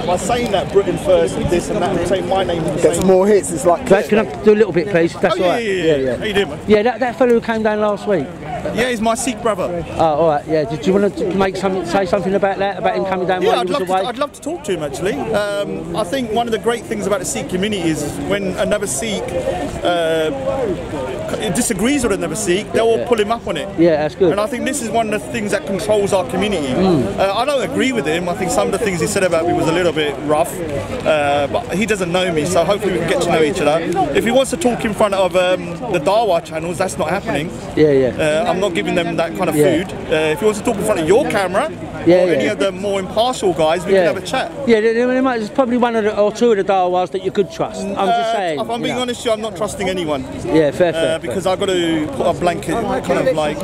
by saying that Britain first and this and that, and saying my name. Gets more hits. It's like. Can I do a little bit, please? That's all right. Yeah. How you doing, man? Yeah, that fellow who came down last week. Yeah, he's my Sikh brother. Oh, all right. Yeah. Did you want to say something about that? About him coming down while he was away? I'd love to talk to him actually. I think one of the great things about the Sikh community is when another Sikh disagrees with another Sikh, they'll all pull him up on it. Yeah, that's good. And I think this is one of the things that controls our community. I don't agree with him. I think some of the things he said about me was a little bit rough, but he doesn't know me, so hopefully we can get to know each other. If he wants to talk in front of the Dawa channels, that's not happening. I'm not giving them that kind of food. If he wants to talk in front of your camera, or any of the more impartial guys, we can have a chat. Yeah, there's probably one or two of the Dawas that you could trust. I'm just saying. If I'm being honest with you, I'm not trusting anyone. Yeah, fair. Because I've got to put a blanket kind of like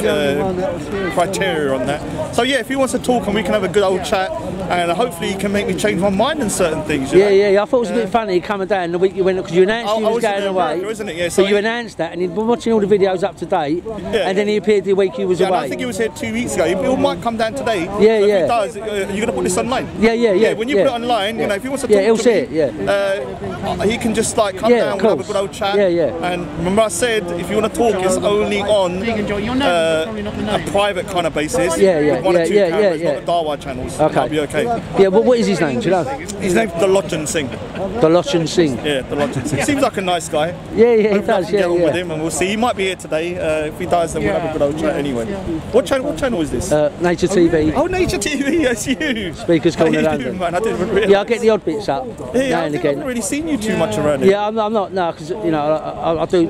criteria on that. So yeah, if he wants to talk and we can have a good old chat, and hopefully he can make me change my mind on certain things. Yeah. I thought it was a bit funny coming down the week you went, because you announced you was going away, isn't it? Yeah, so you announced that, and you've been watching all the videos up to date, and then he appeared the week you was away. I think he was here 2 weeks ago. He might come down today. So if he does, you're going to put this online? Yeah. When you put it online, you know, if he wants to talk he'll to see me, it. he can just like come down, we'll have a good old chat. And remember I said, if you want to talk, it's only on a private kind of basis. With one or two cameras, not the Dawa channels. Okay. That'll be okay. Yeah, but what is his name? Do you know? His name's Tarlochen Singh. Tarlochen Singh. Yeah, Tarlochen Singh. Seems like a nice guy. Yeah, he does. I can get on with him, and we'll see. He might be here today. If he does, then we'll have a good old chat anyway. What channel is this? Nature TV. Oh, Nature TV. That's you. Speakers Corner London. Man, I didn't realise. Yeah, I get the odd bits up. Yeah, I haven't really seen you too much around here. Yeah, I'm not now, because you know I do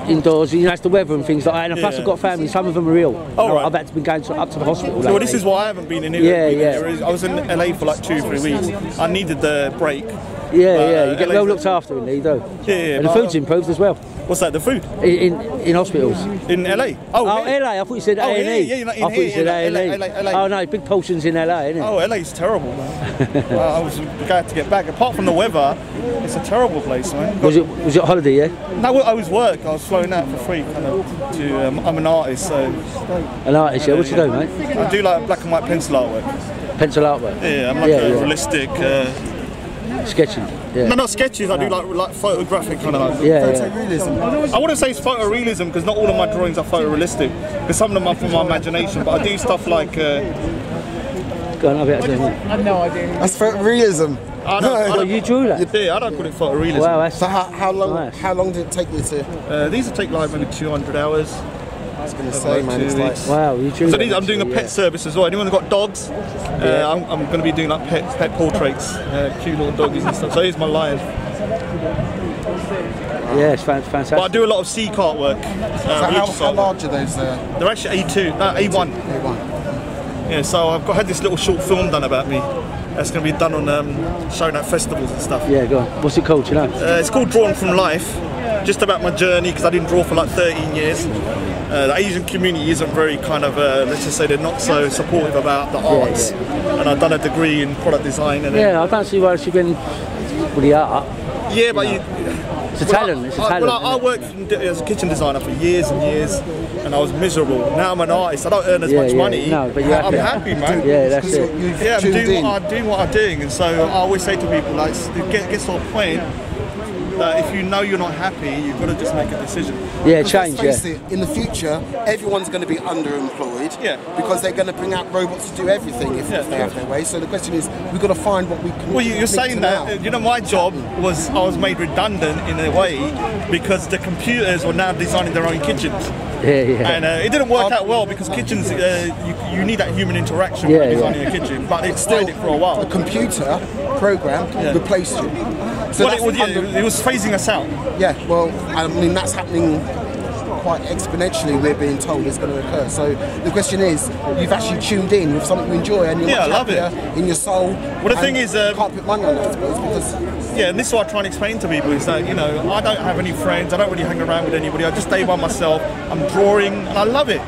indoors. You know, it's the weather and things like that. And plus, I've got family. Some of them are ill. Right. I've had to be going up to the hospital. Well, this is why I haven't been in here. I was in LA for like 2 or 3 weeks. I needed the break. You get well looked after in there, you do. And the food's improved as well. What's that, the food? In hospitals. In LA? Oh, LA, I thought you said A&E. Yeah, I thought you said A&E. Oh no, big portions in LA, isn't it? Oh, LA's terrible, man. I was glad to get back. Apart from the weather, it's a terrible place, man. Was it holiday, yeah? No, I was work. I was flown out for free, kind of, to, I'm an artist, so... An artist, yeah? What do you do, mate? I do like black and white pencil artwork. Pencil artwork? Yeah, I'm like a realistic... sketching. Yeah. No, not sketches. I do like photographic kind of like photorealism. I wouldn't say it's photorealism because not all of my drawings are photorealistic. Because some of them are from my imagination. But I do stuff like. Go on, I've no idea. That's photorealism. You drew that? Yeah, I don't call it photorealism. Wow, that's so how long? Nice. How long did it take you to? These will take like maybe 200 hours. I was going to say, man, it's like... Wow, you drew that. I'm doing a pet service as well. Anyone who's got dogs, I'm going to be doing like pet portraits, cute little doggies and stuff. So here's my live. Yeah, it's fantastic. But I do a lot of Sikh artwork. How large are those? They're actually A1. Yeah, so I've had this little short film done about me. That's going to be done on showing at festivals and stuff. Yeah, go on. What's it called, do you know? It's called Drawn from Life. Just about my journey, because I didn't draw for like 13 years. The Asian community isn't very kind of, let's just say they're not so supportive about the arts. And I've done a degree in product design. And I don't see why she been with the art. Yeah, but it's a talent. It's a talent. Well, I worked as a kitchen designer for years and years, and I was miserable. Now I'm an artist. I don't earn as much money. No, but I'm happy, man. Yeah, that's it. I'm doing what I'm doing, and so I always say to people, like, it gets to a point that if you know you're not happy, you've got to just make a decision. Yeah, change. Let's face it, in the future, everyone's going to be underemployed. Because they're going to bring out robots to do everything if they have their way. So the question is, we've got to find what we can. Well, you're saying that. You know, my job was I was made redundant in a way because the computers were now designing their own kitchens. And it didn't work out well because kitchens, you need that human interaction when designing a kitchen. But it stayed it for a while. A computer program replaced you. So it was phasing us out. Yeah, well, I mean, that's happening quite exponentially, we're being told is going to occur. So the question is, you've actually tuned in with something you enjoy and you're much happier in your soul. Well, the thing is, you can't put money on it, I suppose, because... and this is what I try and explain to people, is that, you know, I don't have any friends, I don't really hang around with anybody, I just stay by myself, I'm drawing, and I love it.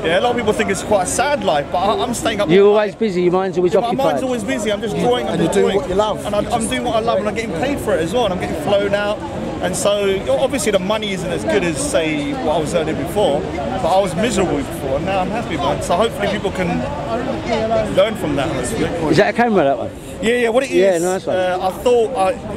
Yeah, a lot of people think it's quite a sad life, but I'm staying up. You're always busy, your mind's always occupied. My mind's always busy, I'm just drawing, and you're doing what you love. And I'm doing what I love, and I'm getting paid for it as well, and I'm getting flown out. And so obviously the money isn't as good as, say, what I was earning before, but I was miserable before, and now I'm happy, man. So hopefully people can learn from that. Is that a camera, that one? Yeah, what it is, yeah, nice one. I thought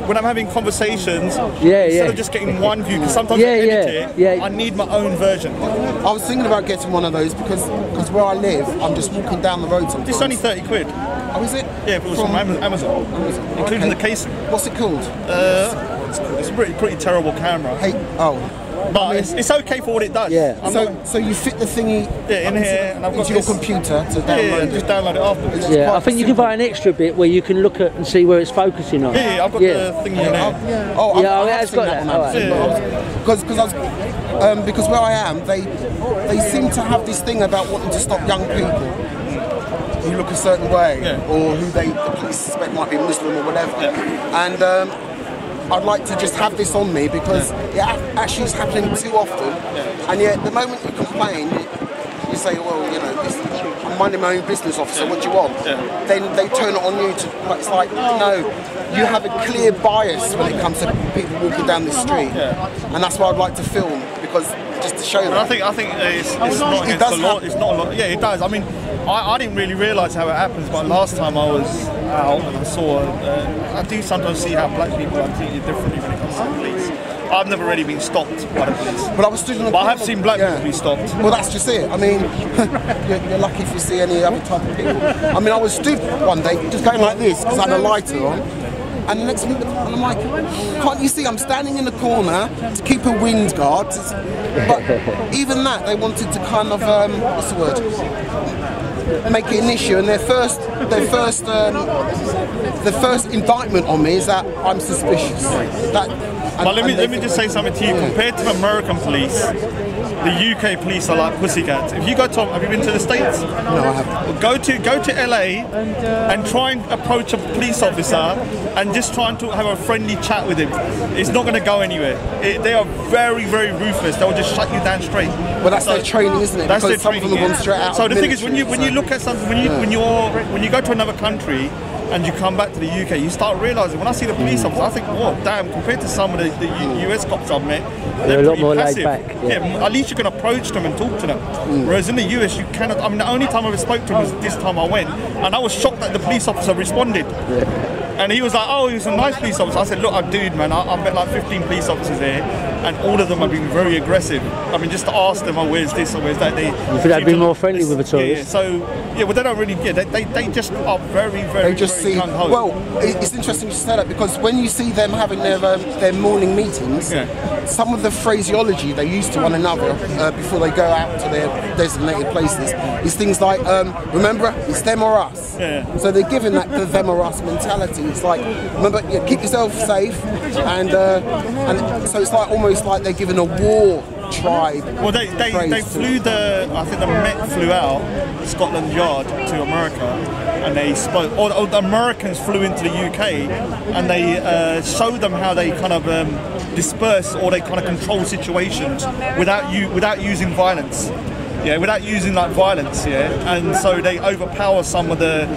when I'm having conversations, instead of just getting one view, because sometimes I edit it, I need my own version. I was thinking about getting one of those because where I live, I'm just walking down the road sometimes. It's only 30 quid. Oh, is it? Yeah, it was from Amazon. Including the casing. What's it called? It's a pretty terrible camera. But it's okay for what it does. Yeah. So you fit the thingy in here, and I've got into your computer to download it. Just download it afterwards. Yeah, I think you can buy an extra bit where you can look at and see where it's focusing on. Yeah, I've got the thingy in there. I've got that. Because where I am, they seem to have this thing about wanting to stop young people who look a certain way, or who the police suspect might be Muslim or whatever. And I'd like to just have this on me because it actually is happening too often. And yet, the moment you complain, you say, well, you know, I'm minding my own business, officer, what do you want? Then they turn it on you to, it's like, no, you have a clear bias when it comes to people walking down the street. And that's why I'd like to film, because just to show them. I think it's not against the law. It's not a lot. Yeah, it does. I mean, I didn't really realise how it happens, but last time I was out and I saw, I do sometimes see how black people are treated differently when it comes to the police. I've never really been stopped by the police. But I was stood on the But I have seen black people be stopped. Well, that's just it. I mean, you're lucky if you see any other type of people. I mean, I was stood one day just going like this because I had a lighter on. And the next minute, I'm like, can't you see I'm standing in the corner to keep a wind guard? But even that, they wanted to kind of, what's the word? Make it an issue. And their first indictment on me is that I'm suspicious. But let me just say something to you. Compared to American police, the UK police are like pussycats. If you go to, have you been to the States? No, I haven't. Go to LA and try and approach a police officer and just try and have a friendly chat with him. It's not going to go anywhere. They are very, very ruthless. They'll just shut you down straight. Well, that's their training, isn't it? That's because their training. Some of them straight out. So the thing is, when you look at something, when you go to another country and you come back to the UK, you start realising, when I see the police officers, I think, oh damn, compared to some of the US cops I've met, they're a lot more passive. laid back. At least you can approach them and talk to them. Whereas in the US, you cannot. I mean, the only time I ever spoke to him was this time I went, and I was shocked that the police officer responded. And he was like, oh, he was a nice police officer. I said, look, dude, man, I've met like 15 police officers here, and all of them have been very aggressive. I mean, just to ask them, oh, where's this or where's that? You think they'd be more friendly with the tourists? So, well, they don't really, they just are very, very, they just very gung-ho. Well, it's interesting you say that, because when you see them having their morning meetings, some of the phraseology they use to one another before they go out to their designated places is things like, remember, it's them or us. So they're given that the them or us mentality. It's like, remember, keep yourself safe, and so it's like almost like they're given a war tribe. Well, they flew I think the Met flew out Scotland Yard to America, and they spoke. Or the Americans flew into the UK, and they showed them how they kind of disperse or they kind of control situations without using violence. Without using like violence, and so they overpower some of the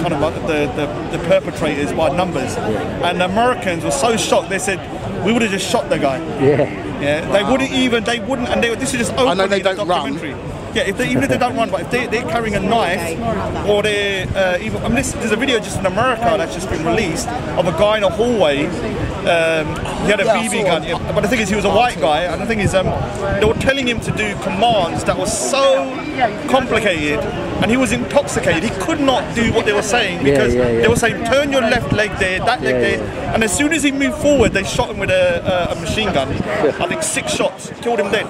kind of like the perpetrators by numbers. And the Americans were so shocked, they said, we would have just shot the guy. They wouldn't, and this is just open. I know they in the don't documentary. run. Even if they don't run, but if they're carrying a knife, or they're there's a video just in America that's just been released of a guy in a hallway. He had a BB gun, but the thing is, he was a white guy, and the thing is, they were telling him to do commands that were so complicated, and he was intoxicated. He could not do what they were saying because they were saying, turn your left leg there, that leg there, and as soon as he moved forward, they shot him with a machine gun. I think 6 shots, killed him dead.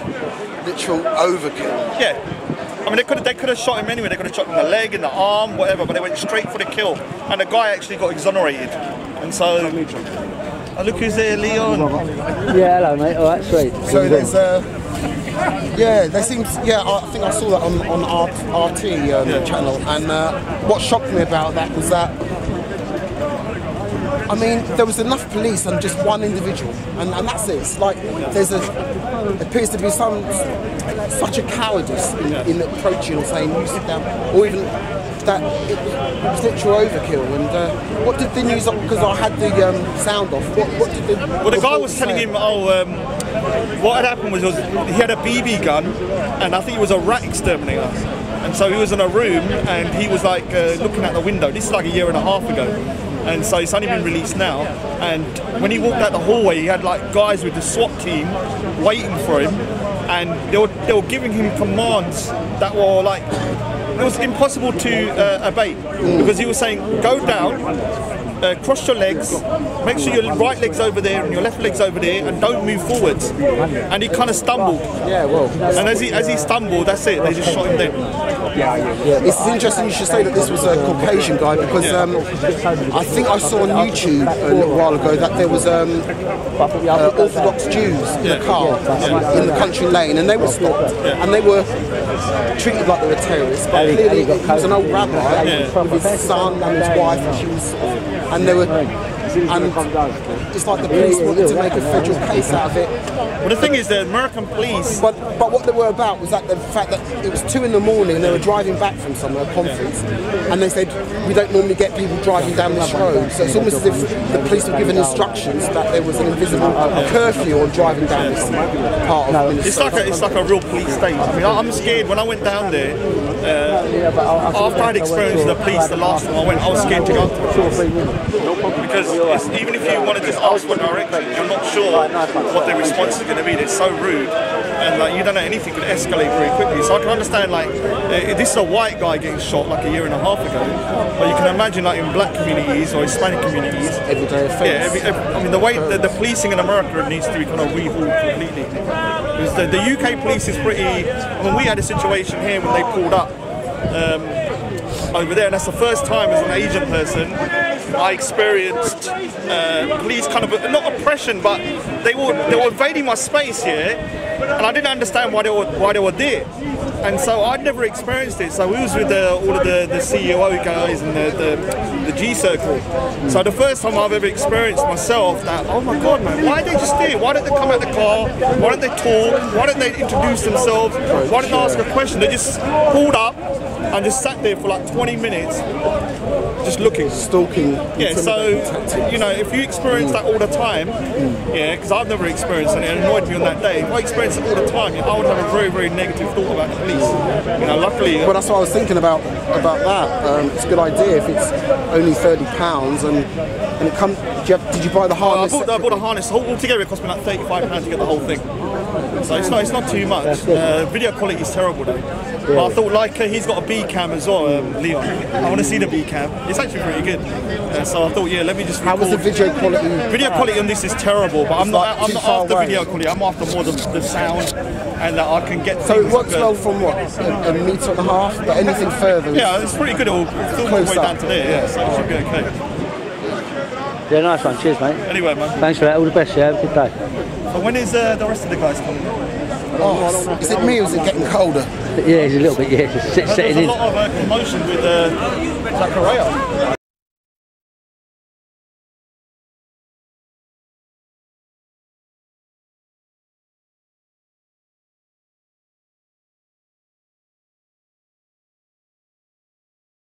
Literal overkill. I mean, they could have shot him anyway. They could have shot him in the leg, in the arm, whatever. But they went straight for the kill, and the guy actually got exonerated. And so, look who's there, Leon. Yeah, hello, mate. All right, sweet. So there's there seems. I think I saw that on RT channel, and what shocked me about that was that, I mean, there was enough police and just one individual, and that's it. It's like appears to be such a cowardice in approaching or saying, you sit down, or even that it was literal overkill. And what did the news? Because I had the sound off. What did the? Well, the guy was telling him, what had happened was he had a BB gun, and I think it was a rat exterminator. And so he was in a room, and he was like looking out the window. This is like a year and a half ago. And so it's only been released now. And when he walked out the hallway, he had like guys with the SWAT team waiting for him, and they were giving him commands that were like, it was impossible to obey, because he was saying, go down, cross your legs, make sure your right leg's over there and your left leg's over there, and don't move forwards. And he kind of stumbled. Yeah, well. And as he stumbled, that's it. They just shot him dead. It's interesting you should say that this was a Caucasian guy, because I think I saw on YouTube a little while ago that there was Orthodox Jews in a car in the country lane, and they were stopped and they were treated like they were terrorists. But clearly he was an old rabbi with his son and his wife, and she was, and they were. And it's like the police wanted to make a federal case out of it. Well, the thing is, the American police. But what they were about was that the fact that it was 2 in the morning and they were driving back from somewhere, a conference, and they said we don't normally get people driving down this road. So it's almost as if the police were given instructions that there was an invisible curfew on driving down this part of Minnesota. It's like a real police state. I mean, I'm scared when I went down there. After I had experienced the police the last time I went, I was scared to go to the police, because even if you want to just ask for directions, you're not sure what their response is going to be. They're so rude, and like you don't know, anything could escalate very quickly. So I can understand, like, this is a white guy getting shot like a year and a half ago, but you can imagine, like, in black communities or Hispanic communities, everyday offence. I mean, the way the policing in America needs to be kind of rehauled completely. Because the UK police is pretty. I mean, we had a situation here when they pulled up over there, and that's the first time as an Asian person I experienced police kind of, not oppression, but they were invading my space here, and I didn't understand why they were there. And so I'd never experienced it. So we was with all of the CEO guys and the G Circle. So the first time I've ever experienced myself that, oh my God, man, why are they just there? Why don't they come out the car? Why don't they talk? Why don't they introduce themselves? Why don't they ask a question? They just pulled up and just sat there for like 20 minutes just looking. Stalking. Yeah, so, you know, if you experience that all the time, yeah, because I've never experienced it, and it annoyed me on that day. If I experienced it all the time, I would have a very, very negative thought about the police. You know, luckily. Well, that's what I was thinking about that. It's a good idea if it's only £30 and it comes. Did you buy the harness? I bought a harness. Altogether, it cost me like £35 to get the whole thing. So it's not too much. Video quality is terrible though. Yeah. But I thought, like, he's got a B cam as well, Leon. I want to see the B cam. It's actually pretty good. So I thought, yeah, let me just record. How was the video quality? Video quality on this is terrible, but I'm not after video quality. I'm after more the sound, and that I can get. So it works well from what, a metre and a half, but anything further? Yeah, it's pretty good. It'll film all the way down to there. Yeah, so it should be okay. Yeah, nice one. Cheers, mate. Anyway, man. Thanks for that. All the best. Yeah, have a good day. So when is the rest of the guys coming? Oh, is it me or is it getting colder? Yeah, it's a little bit. Yeah, it's setting in. There's a lot of commotion with Zachariah.